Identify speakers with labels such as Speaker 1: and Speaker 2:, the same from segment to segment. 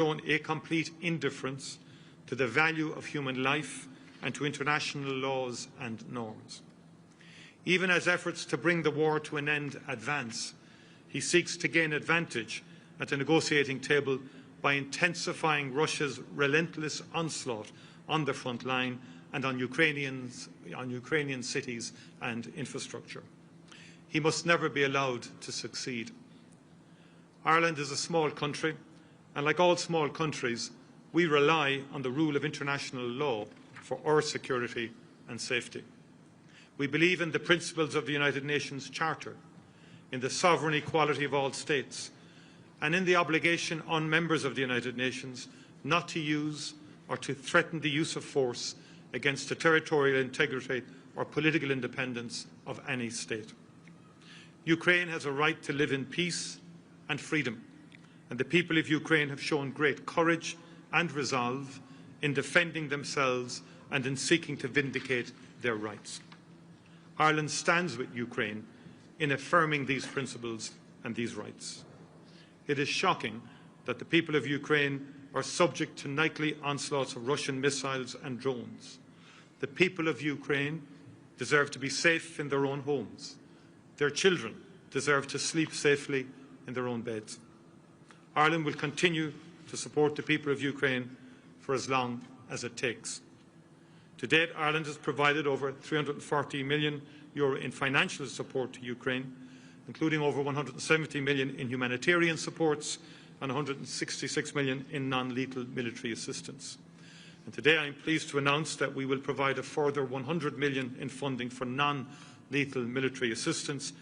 Speaker 1: shown a complete indifference to the value of human life and to international laws and norms. Even as efforts to bring the war to an end advance, he seeks to gain advantage at the negotiating table by intensifying Russia's relentless onslaught on the front line and on Ukrainian cities and infrastructure. He must never be allowed to succeed. Ireland is a small country, and like all small countries, we rely on the rule of international law for our security and safety. We believe in the principles of the United Nations Charter, in the sovereign equality of all states, and in the obligation on members of the United Nations not to use or to threaten the use of force against the territorial integrity or political independence of any state. Ukraine has a right to live in peace and freedom, and the people of Ukraine have shown great courage and resolve in defending themselves and in seeking to vindicate their rights. Ireland stands with Ukraine in affirming these principles and these rights. It is shocking that the people of Ukraine are subject to nightly onslaughts of Russian missiles and drones. The people of Ukraine deserve to be safe in their own homes. Their children deserve to sleep safely in their own beds. Ireland will continue to support the people of Ukraine for as long as it takes. To date, Ireland has provided over €340 million in financial support to Ukraine, including over €170 million in humanitarian supports and €166 million in non-lethal military assistance. And today I am pleased to announce that we will provide a further €100 million in funding for non-lethal military assistance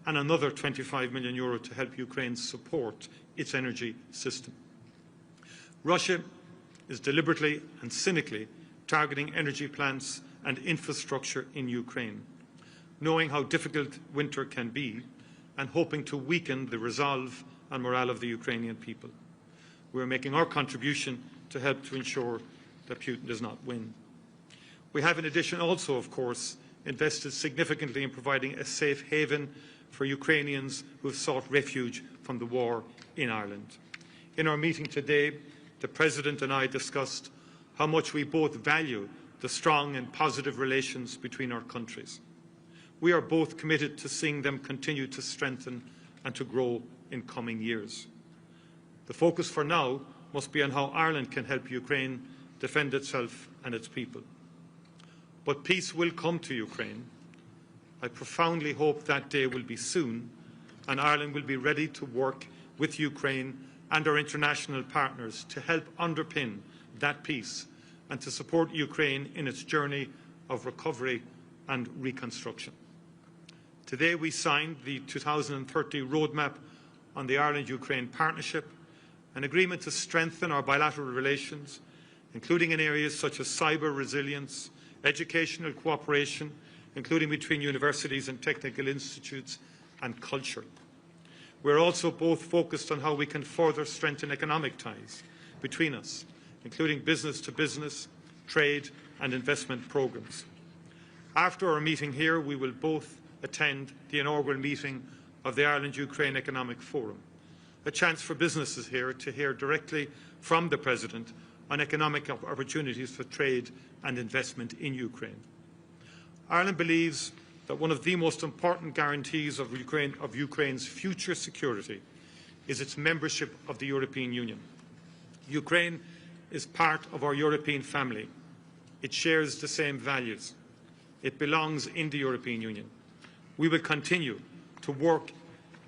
Speaker 1: and another €25 million to help Ukraine support its energy system. Russia is deliberately and cynically targeting energy plants and infrastructure in Ukraine, knowing how difficult winter can be and hoping to weaken the resolve and morale of the Ukrainian people. We are making our contribution to help to ensure that Putin does not win. We have in addition also, of course, invested significantly in providing a safe haven for Ukrainians who have sought refuge from the war in Ireland. In our meeting today, the President and I discussed how much we both value the strong and positive relations between our countries. We are both committed to seeing them continue to strengthen and to grow in coming years. The focus for now must be on how Ireland can help Ukraine defend itself and its people. But peace will come to Ukraine. I profoundly hope that day will be soon, and Ireland will be ready to work with Ukraine and our international partners to help underpin that peace and to support Ukraine in its journey of recovery and reconstruction. Today we signed the 2030 roadmap on the Ireland-Ukraine partnership, an agreement to strengthen our bilateral relations, including in areas such as cyber resilience, educational cooperation, including between universities and technical institutes, and culture. We are also both focused on how we can further strengthen economic ties between us, including business-to-business, trade and investment programmes. After our meeting here, we will both attend the inaugural meeting of the Ireland-Ukraine Economic Forum, a chance for businesses here to hear directly from the President on economic opportunities for trade and investment in Ukraine. Ireland believes that one of the most important guarantees of Ukraine's future security is its membership of the European Union. Ukraine is part of our European family. It shares the same values. It belongs in the European Union. We will continue to work,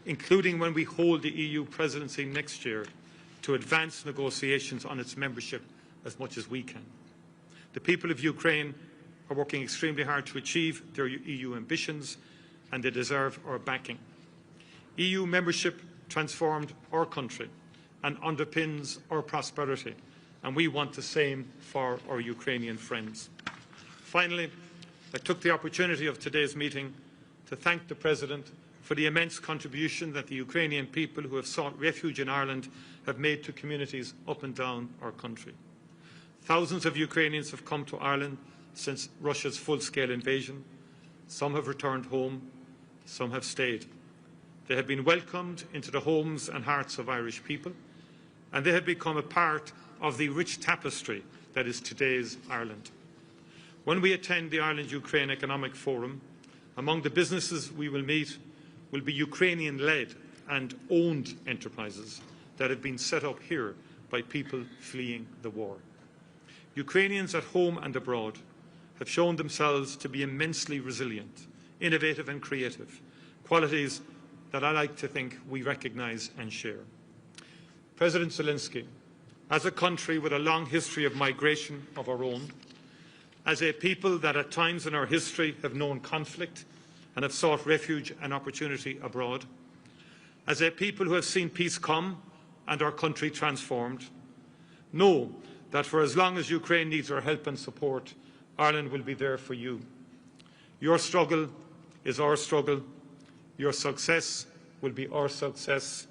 Speaker 1: including when we hold the EU presidency next year, to advance negotiations on its membership as much as we can. The people of Ukraine are working extremely hard to achieve their EU ambitions, and they deserve our backing. EU membership transformed our country and underpins our prosperity, and we want the same for our Ukrainian friends. Finally, I took the opportunity of today's meeting to thank the President for the immense contribution that the Ukrainian people who have sought refuge in Ireland have made to communities up and down our country. Thousands of Ukrainians have come to Ireland since Russia's full-scale invasion. Some have returned home, some have stayed. They have been welcomed into the homes and hearts of Irish people, and they have become a part of the rich tapestry that is today's Ireland. When we attend the Ireland-Ukraine Economic Forum, among the businesses we will meet will be Ukrainian-led and owned enterprises that have been set up here by people fleeing the war. Ukrainians at home and abroad have shown themselves to be immensely resilient, innovative and creative, qualities that I like to think we recognise and share. President Zelensky, as a country with a long history of migration of our own, as a people that at times in our history have known conflict and have sought refuge and opportunity abroad, as a people who have seen peace come and our country transformed, know that for as long as Ukraine needs our help and support, Ireland will be there for you. Your struggle is our struggle. Your success will be our success.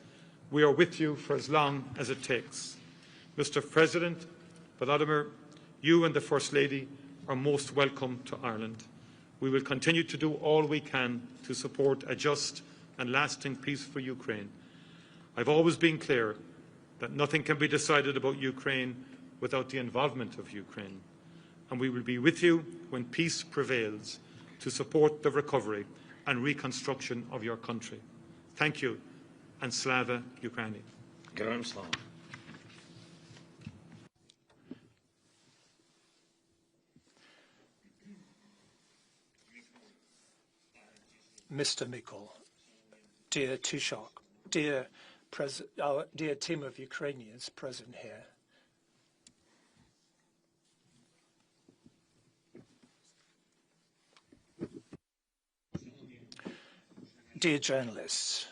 Speaker 1: We are with you for as long as it takes. Mr. President, Volodymyr, you and the First Lady are most welcome to Ireland. We will continue to do all we can to support a just and lasting peace for Ukraine. I've always been clear that nothing can be decided about Ukraine without the involvement of Ukraine, and we will be with you when peace prevails to support the recovery and reconstruction of your country. Thank you, and Slava Ukraini.
Speaker 2: Героям слава.
Speaker 3: Mr. Micheál, dear Taoiseach, our dear team of Ukrainians present here, dear journalists,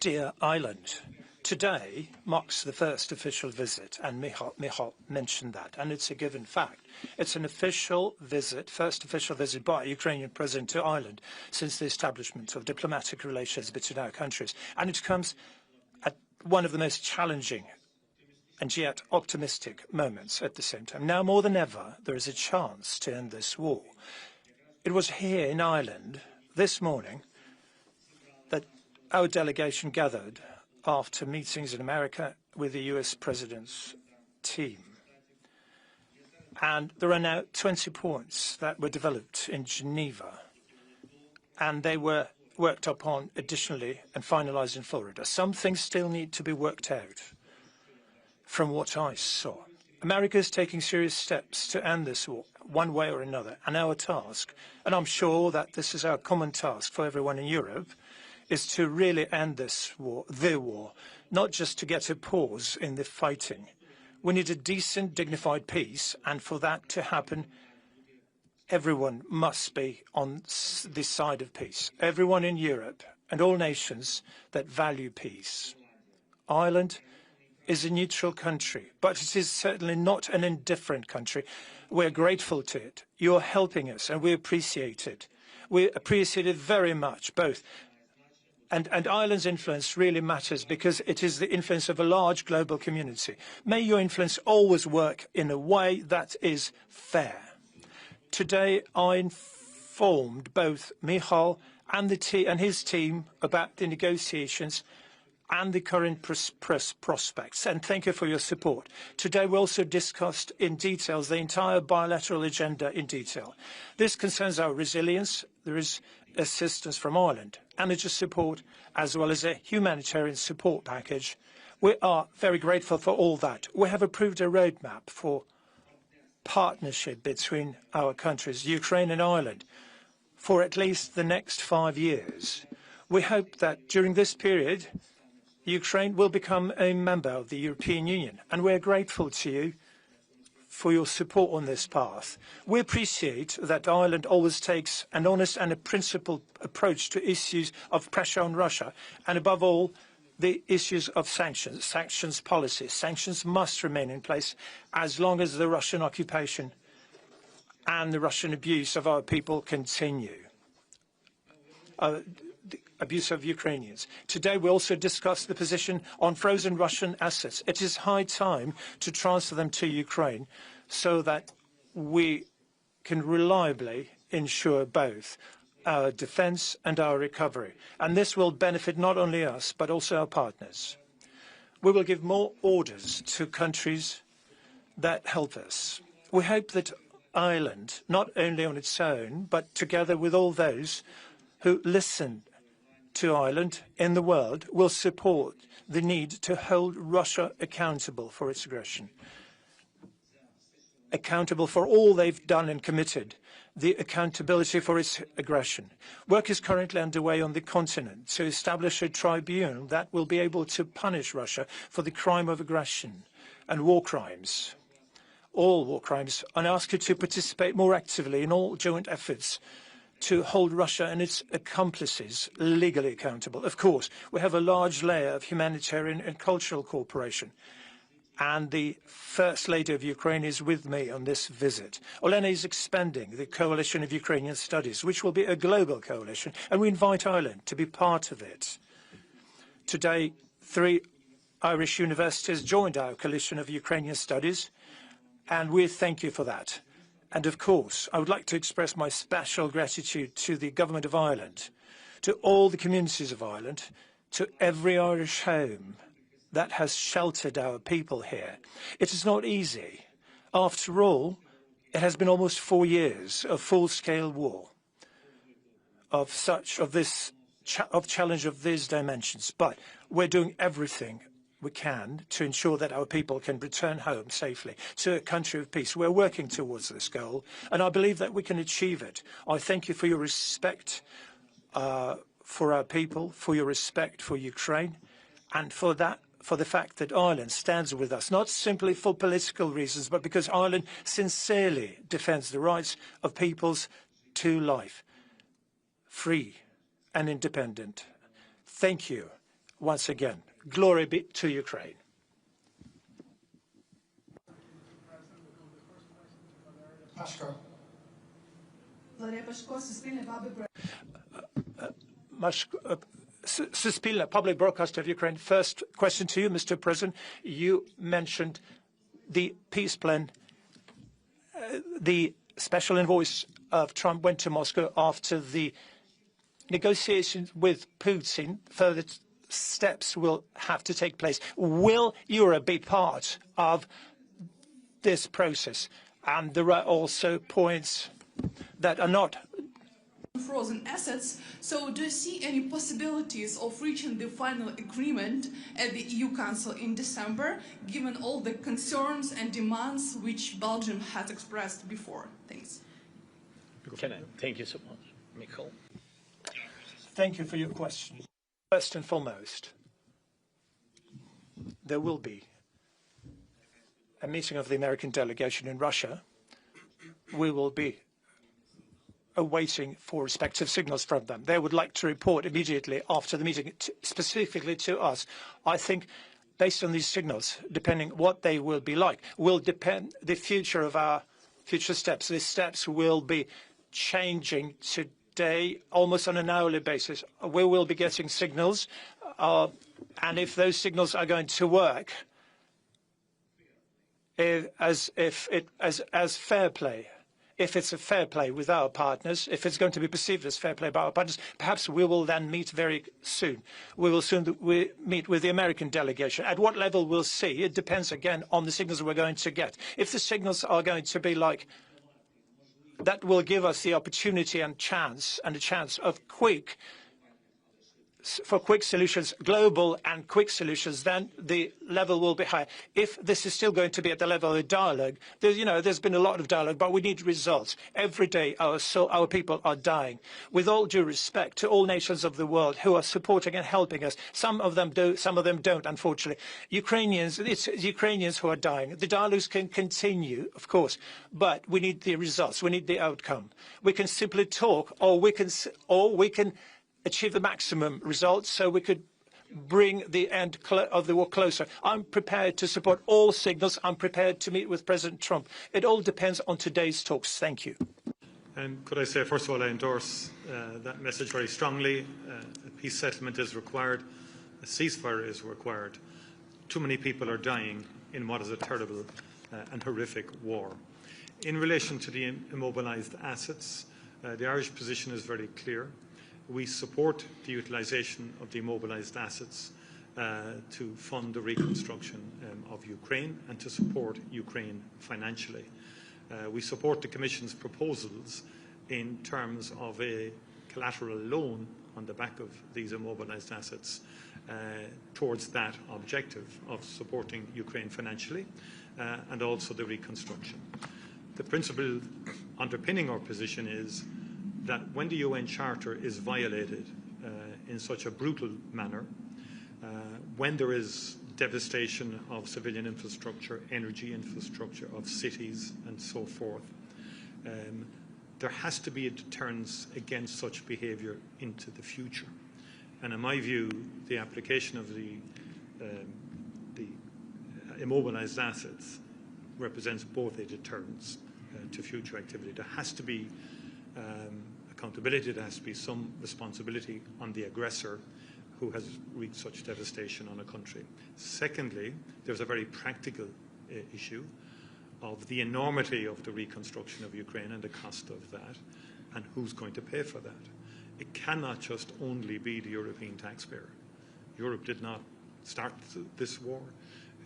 Speaker 3: dear Ireland, today marks the first official visit, and Micheál mentioned that, and it's a given fact. It's an official visit, first official visit by a Ukrainian president to Ireland since the establishment of diplomatic relations between our countries, and it comes at one of the most challenging and yet optimistic moments at the same time. Now more than ever, there is a chance to end this war. It was here in Ireland this morning that our delegation gathered after meetings in America with the US President's team. And there are now 20 points that were developed in Geneva, and they were worked upon additionally and finalised in Florida. Some things still need to be worked out from what I saw. America is taking serious steps to end this war, one way or another, and our task, and I'm sure that this is our common task for everyone in Europe, is to really end this war, the war, not just to get a pause in the fighting. We need a decent, dignified peace, and for that to happen, everyone must be on the side of peace. Everyone in Europe and all nations that value peace. Ireland is a neutral country, but it is certainly not an indifferent country. We're grateful to it. You're helping us, and we appreciate it. We appreciate it very much, both. And Ireland's influence really matters because it is the influence of a large global community. May your influence always work in a way that is fair. Today, I informed both Micheál and his team about the negotiations and the current prospects, and thank you for your support. Today, we also discussed in detail the entire bilateral agenda in detail. This concerns our resilience. There is assistance from Ireland, energy support, as well as a humanitarian support package. We are very grateful for all that. We have approved a roadmap for partnership between our countries, Ukraine and Ireland, for at least the next 5 years. We hope that during this period, Ukraine will become a member of the European Union, and we're grateful to you for your support on this path. We appreciate that Ireland always takes an honest and a principled approach to issues of pressure on Russia, and above all, the issues of sanctions policy. Sanctions must remain in place as long as the Russian occupation and the Russian abuse of our people continue. The abuse of Ukrainians. Today we also discussed the position on frozen Russian assets. It is high time to transfer them to Ukraine so that we can reliably ensure both our defence and our recovery. And this will benefit not only us, but also our partners. We will give more orders to countries that help us. We hope that Ireland, not only on its own, but together with all those who listen to Ireland in the world, will support the need to hold Russia accountable for its aggression, accountable for all they've done and committed, the accountability for its aggression. Work is currently underway on the continent to establish a tribunal that will be able to punish Russia for the crime of aggression and war crimes, all war crimes, and ask you to participate more actively in all joint efforts to hold Russia and its accomplices legally accountable. Of course, we have a large layer of humanitarian and cultural cooperation. And the First Lady of Ukraine is with me on this visit. Olena is expanding the Coalition of Ukrainian Studies, which will be a global coalition, and we invite Ireland to be part of it. Today, 3 Irish universities joined our Coalition of Ukrainian Studies, and we thank you for that. And of course, I would like to express my special gratitude to the Government of Ireland, to all the communities of Ireland, to every Irish home that has sheltered our people here. It is not easy. After all, it has been almost 4 years of full-scale war, of challenge of these dimensions. But we're doing everything we can to ensure that our people can return home safely to a country of peace. We're working towards this goal, and I believe that we can achieve it. I thank you for your respect for our people, for your respect for Ukraine, and for the fact that Ireland stands with us, not simply for political reasons, but because Ireland sincerely defends the rights of peoples to life, free and independent. Thank you once again. Glory be to Ukraine. Suspilna, Public Broadcaster of Ukraine. First question to you, Mr. President. You mentioned the peace plan. The special envoy of Trump went to Moscow after the negotiations with Putin. Further steps will have to take place. Will Europe be part of this process? And there are also points that are not
Speaker 2: frozen assets. So do you see any possibilities of reaching the final agreement at the EU Council in December, given all the concerns and demands which Belgium has expressed before? Thanks.
Speaker 3: Thank you so much, Micheál. Thank you for your question. First and foremost, there will be a meeting of the American delegation in Russia. We will be awaiting for respective signals from them. They would like to report immediately after the meeting, specifically to us. I think, based on these signals, depending what they will be like, will depend the future of our future steps. These steps will be changing today, almost on an hourly basis. We will be getting signals, and if those signals are going to work as fair play, if it's a fair play with our partners, if it's going to be perceived as fair play by our partners, perhaps we will then meet very soon. We will soon meet with the American delegation. At what level we'll see, it depends again on the signals we're going to get. If the signals are going to be like, that will give us the opportunity and a chance of quick solutions, global and quick solutions, then the level will be high. If this is still going to be at the level of dialogue, there's been a lot of dialogue, but we need results. Every day our people are dying. With all due respect to all nations of the world who are supporting and helping us, some of them do, some of them don't, unfortunately. It's Ukrainians who are dying. The dialogues can continue, of course, but we need the results. We need the outcome. We can simply talk, or we can achieve the maximum results so we could bring the end of the war closer. I'm prepared to support all signals. I'm prepared to meet with President Trump. It all depends on today's talks. Thank you.
Speaker 1: And could I say, first of all, I endorse that message very strongly. A peace settlement is required. A ceasefire is required. Too many people are dying in what is a terrible and horrific war. In relation to the immobilised assets, The Irish position is very clear. We support the utilisation of the mobilised assets to fund the reconstruction of Ukraine and to support Ukraine financially. We support the Commission's proposals in terms of a collateral loan on the back of these immobilised assets towards that objective of supporting Ukraine financially and also the reconstruction. The principle underpinning our position is that when the UN Charter is violated in such a brutal manner, when there is devastation of civilian infrastructure, energy infrastructure, of cities and so forth, there has to be a deterrence against such behaviour into the future. And in my view, the application of the immobilised assets represents both a deterrence to future activity. There has to be accountability, there has to be some responsibility on the aggressor who has wreaked such devastation on a country. Secondly, there's a very practical issue of the enormity of the reconstruction of Ukraine and the cost of that, and who's going to pay for that. It cannot just only be the European taxpayer. Europe did not start this war.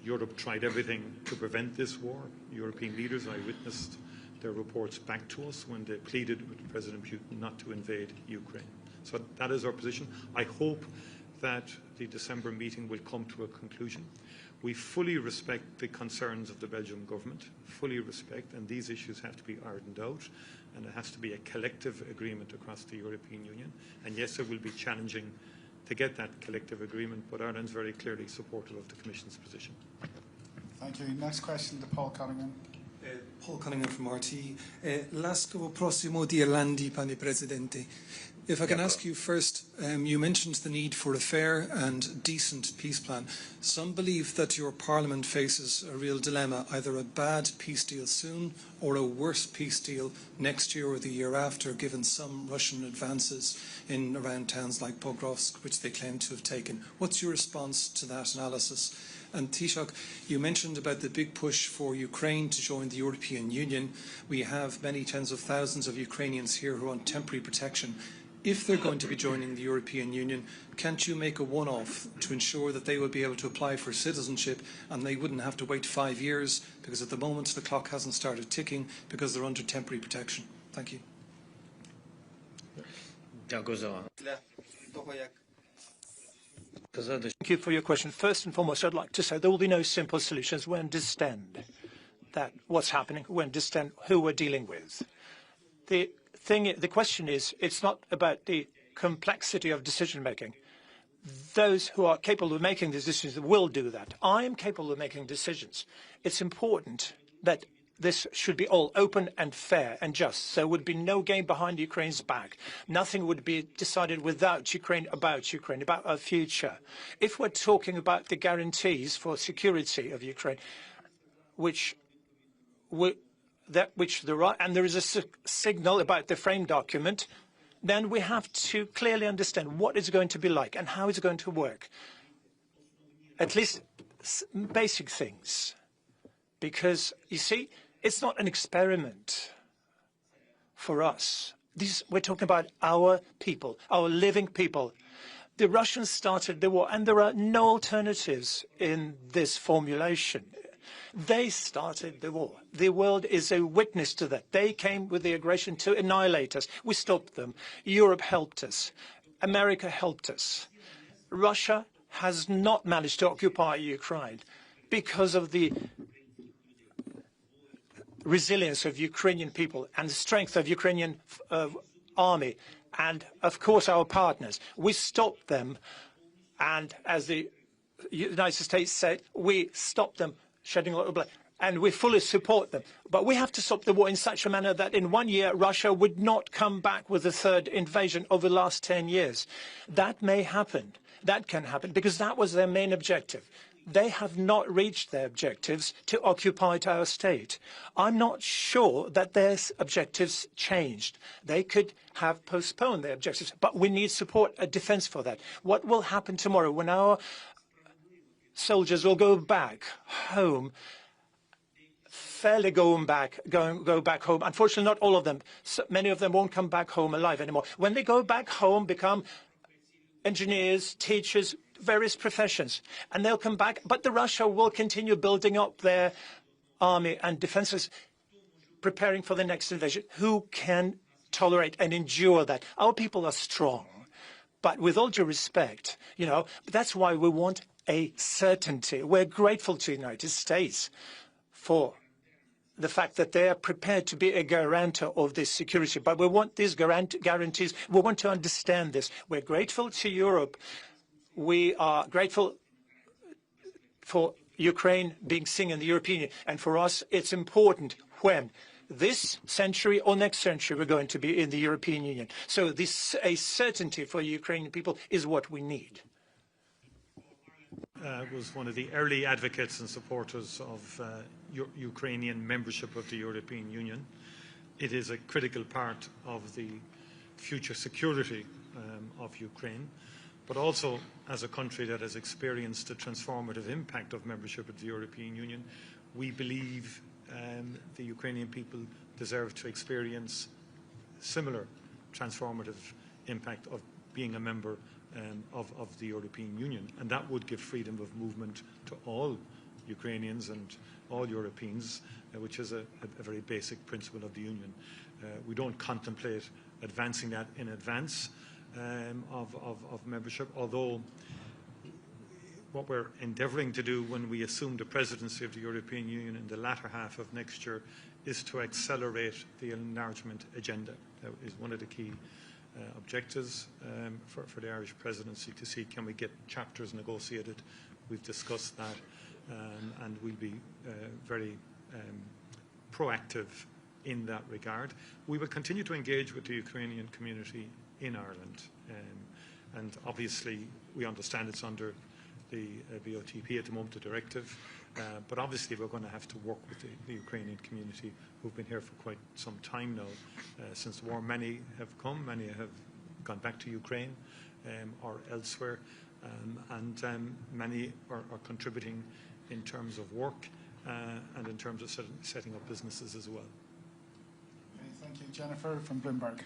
Speaker 1: Europe tried everything to prevent this war. European leaders, I witnessed their reports back to us when they pleaded with President Putin not to invade Ukraine. So that is our position. I hope that the December meeting will come to a conclusion. We fully respect the concerns of the Belgian government, fully respect, and these issues have to be ironed out, and it has to be a collective agreement across the European Union. And yes, it will be challenging to get that collective agreement, but Ireland's very clearly supportive of the Commission's position.
Speaker 4: Thank you. Next question to Paul Cunningham.
Speaker 5: Paul Cunningham from RT. L'asco prossimo di Irlandi, pane Presidente. If I can ask you first, you mentioned the need for a fair and decent peace plan. Some believe that your Parliament faces a real dilemma, either a bad peace deal soon or a worse peace deal next year or the year after, given some Russian advances in around towns like Pokrovsk, which they claim to have taken. What's your response to that analysis? And Taoiseach, you mentioned about the big push for Ukraine to join the European Union. We have many tens of thousands of Ukrainians here who are on temporary protection. If they're going to be joining the European Union, can't you make a one-off to ensure that they will be able to apply for citizenship and they wouldn't have to wait 5 years, because at the moment the clock hasn't started ticking because they're under temporary protection? Thank you.
Speaker 3: Thank you for your question. First and foremost, I'd like to say there will be no simple solutions. We understand that what's happening, we understand who we're dealing with. The question is, it's not about the complexity of decision-making. Those who are capable of making these decisions will do that. I am capable of making decisions. It's important that this should be all open and fair and just. So there would be no game behind Ukraine's back. Nothing would be decided without Ukraine, about our future. If we're talking about the guarantees for security of Ukraine, there are, and there is a signal about the frame document, then we have to clearly understand what it's going to be like and how it's going to work. At least basic things. Because, you see, it's not an experiment for us. We're talking about our people, our living people. The Russians started the war, and there are no alternatives in this formulation. They started the war. The world is a witness to that. They came with the aggression to annihilate us. We stopped them. Europe helped us. America helped us. Russia has not managed to occupy Ukraine because of the resilience of Ukrainian people and the strength of Ukrainian army and, of course, our partners. We stopped them, and as the United States said, we stopped them shedding a lot of blood, and we fully support them. But we have to stop the war in such a manner that in 1 year Russia would not come back with a third invasion over the last 10 years. That may happen. That can happen because that was their main objective. They have not reached their objectives to occupy our state. I'm not sure that their objectives changed. They could have postponed their objectives, but we need support, a defense for that. What will happen tomorrow when our soldiers will go back home fairly go back home. Unfortunately, not all of them. Many of them won't come back home alive anymore. When they go back home, become engineers, teachers, various professions, and they'll come back. But Russia will continue building up their army and defenses, preparing for the next invasion. Who can tolerate and endure that? Our people are strong. But with all due respect, that's why we want a certainty. We're grateful to the United States for the fact that they are prepared to be a guarantor of this security. But we want these guarantees. We want to understand this. We're grateful to Europe. We are grateful for Ukraine being seen in the European Union. And for us, it's important when this century or next century we're going to be in the European Union. So a certainty for Ukrainian people is what we need.
Speaker 1: Was one of the early advocates and supporters of Ukrainian membership of the European Union. It is a critical part of the future security of Ukraine, but also as a country that has experienced the transformative impact of membership of the European Union, we believe the Ukrainian people deserve to experience similar transformative impact of being a member of the European Union. And that would give freedom of movement to all Ukrainians and all Europeans, which is a very basic principle of the Union. We don't contemplate advancing that in advance of membership, although what we're endeavouring to do when we assume the presidency of the European Union in the latter half of next year is to accelerate the enlargement agenda. That is one of the key objectives for the Irish presidency, to see can we get chapters negotiated. We've discussed that, and we'll be very proactive in that regard. We will continue to engage with the Ukrainian community in Ireland, and obviously we understand it's under the BOTP at the moment, the directive, but obviously we're going to have to work with the Ukrainian community who've been here for quite some time now, since the war. Many have come, many have gone back to Ukraine or elsewhere, and many are contributing in terms of work and in terms of setting up businesses as well.
Speaker 4: Okay, thank you. Jennifer from Bloomberg.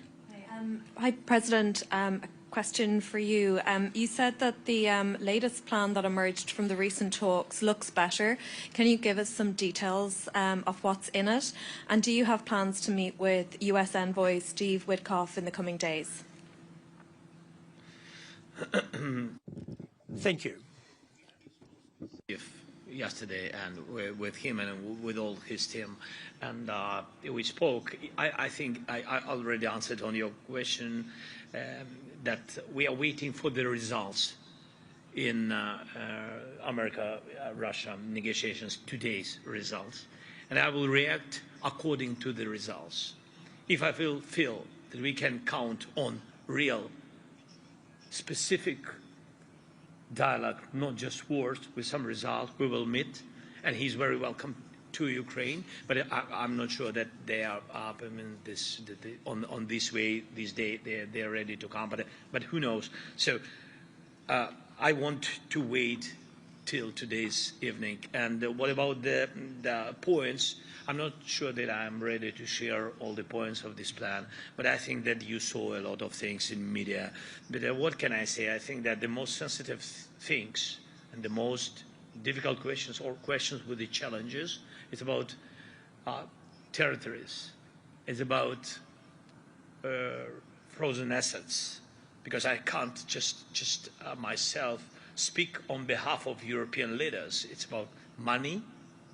Speaker 6: Hi, President. A question for you. You said that the latest plan that emerged from the recent talks looks better. Can you give us some details of what's in it? And do you have plans to meet with US Envoy Steve Witkoff in the coming days?
Speaker 3: Thank you.
Speaker 7: Yesterday, and with him and with all his team, and we spoke. I think I already answered on your question that we are waiting for the results in America-Russia negotiations, today's results, and I will react according to the results. If I feel that we can count on real, specific dialogue, not just words, with some result, we will meet, and he's very welcome to Ukraine. But I'm not sure that they are up on this way, this day, they're ready to come. But who knows? So I want to wait till today's evening. And what about the points? I'm not sure that I'm ready to share all the points of this plan, but I think that you saw a lot of things in media. But what can I say? I think that the most sensitive things and the most difficult questions, or questions with the challenges, it's about territories. It's about frozen assets, because I can't just myself speak on behalf of European leaders. It's about money,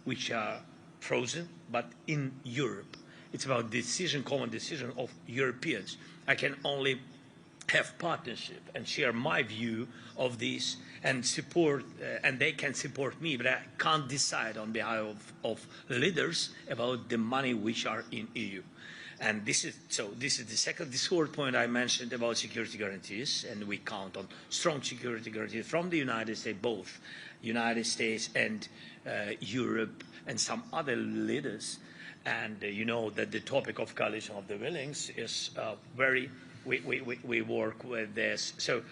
Speaker 7: which are frozen, but in Europe. It's about common decision of Europeans. I can only have partnership and share my view of this and support, and they can support me, but I can't decide on behalf of leaders about the money which are in EU. And this is the third point I mentioned about security guarantees, and we count on strong security guarantees from the United States, both United States and Europe and some other leaders. And you know that the topic of coalition of the willings is we work with this. So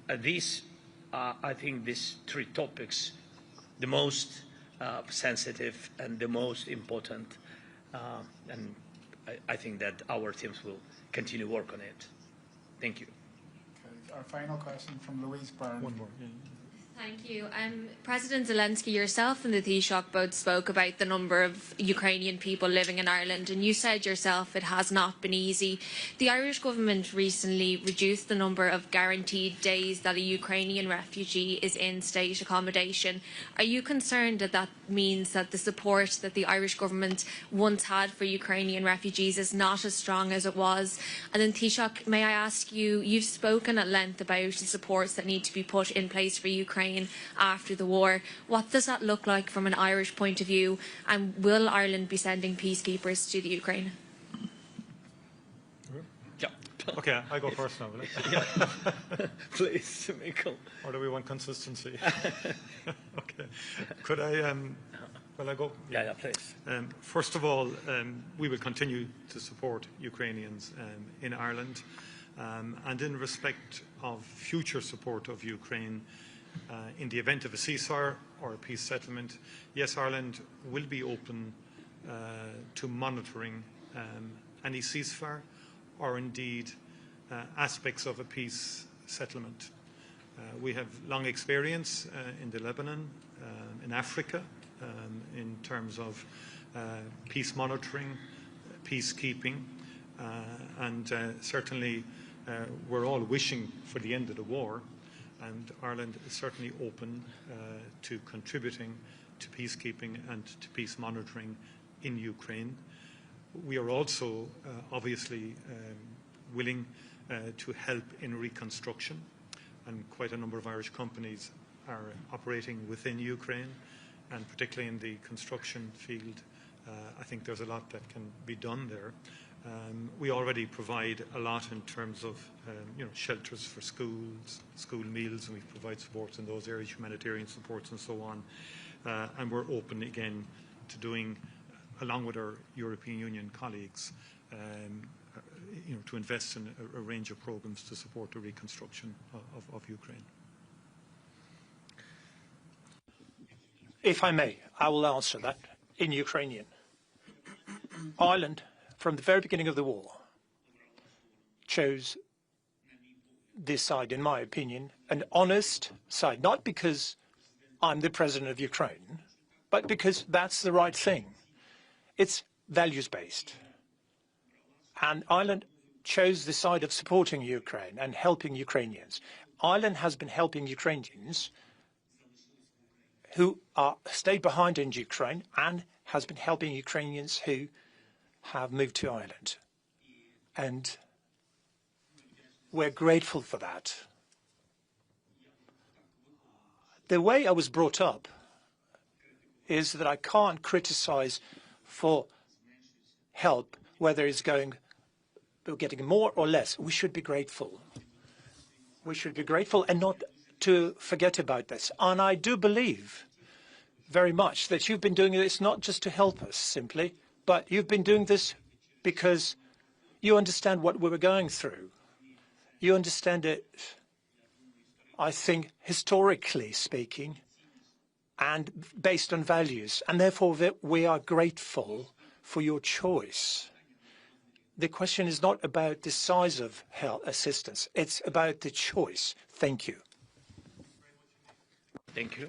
Speaker 7: I think these three topics, the most sensitive and the most important, and I think that our teams will continue work on it. Thank you.
Speaker 4: Okay. Our final question from Louise Byrne.
Speaker 1: One more.
Speaker 6: Thank you. President Zelensky, yourself and the Taoiseach both spoke about the number of Ukrainian people living in Ireland, and you said yourself it has not been easy. The Irish government recently reduced the number of guaranteed days that a Ukrainian refugee is in state accommodation. Are you concerned that that means that the support that the Irish government once had for Ukrainian refugees is not as strong as it was? And then Taoiseach, may I ask you, you've spoken at length about the supports that need to be put in place for Ukraine after the war. What does that look like from an Irish point of view, and will Ireland be sending peacekeepers to the Ukraine?
Speaker 7: Yeah.
Speaker 1: Okay, I go first now, will I?
Speaker 7: Yeah. Please, Micheál.
Speaker 1: Or do we want consistency? Okay. Could I, will I go?
Speaker 7: Yeah, please.
Speaker 1: First of all, we will continue to support Ukrainians in Ireland, and in respect of future support of Ukraine, in the event of a ceasefire or a peace settlement, yes, Ireland will be open to monitoring any ceasefire or indeed aspects of a peace settlement. We have long experience in the Lebanon, in Africa, in terms of peace monitoring, peacekeeping, and certainly we're all wishing for the end of the war. And Ireland is certainly open to contributing to peacekeeping and to peace monitoring in Ukraine. We are also obviously willing to help in reconstruction, and quite a number of Irish companies are operating within Ukraine, and particularly in the construction field. I think there's a lot that can be done there. We already provide a lot in terms of shelters for schools, school meals, and we provide supports in those areas, humanitarian supports and so on. And we're open again to doing, along with our European Union colleagues, to invest in a range of programs to support the reconstruction of Ukraine.
Speaker 3: If I may, I will answer that in Ukrainian. Ireland, from the very beginning of the war, chose this side, in my opinion, an honest side, not because I'm the president of Ukraine, but because that's the right thing. It's values-based. And Ireland chose the side of supporting Ukraine and helping Ukrainians. Ireland has been helping Ukrainians who stayed behind in Ukraine, and has been helping Ukrainians who have moved to Ireland. And we're grateful for that. The way I was brought up is that I can't criticize for help, whether it's getting more or less. We should be grateful. We should be grateful and not to forget about this. And I do believe very much that you've been doing this not just to help us simply, but you've been doing this because you understand what we were going through. You understand it, I think, historically speaking, and based on values. And therefore, we are grateful for your choice. The question is not about the size of help assistance. It's about the choice. Thank you.
Speaker 7: Thank you.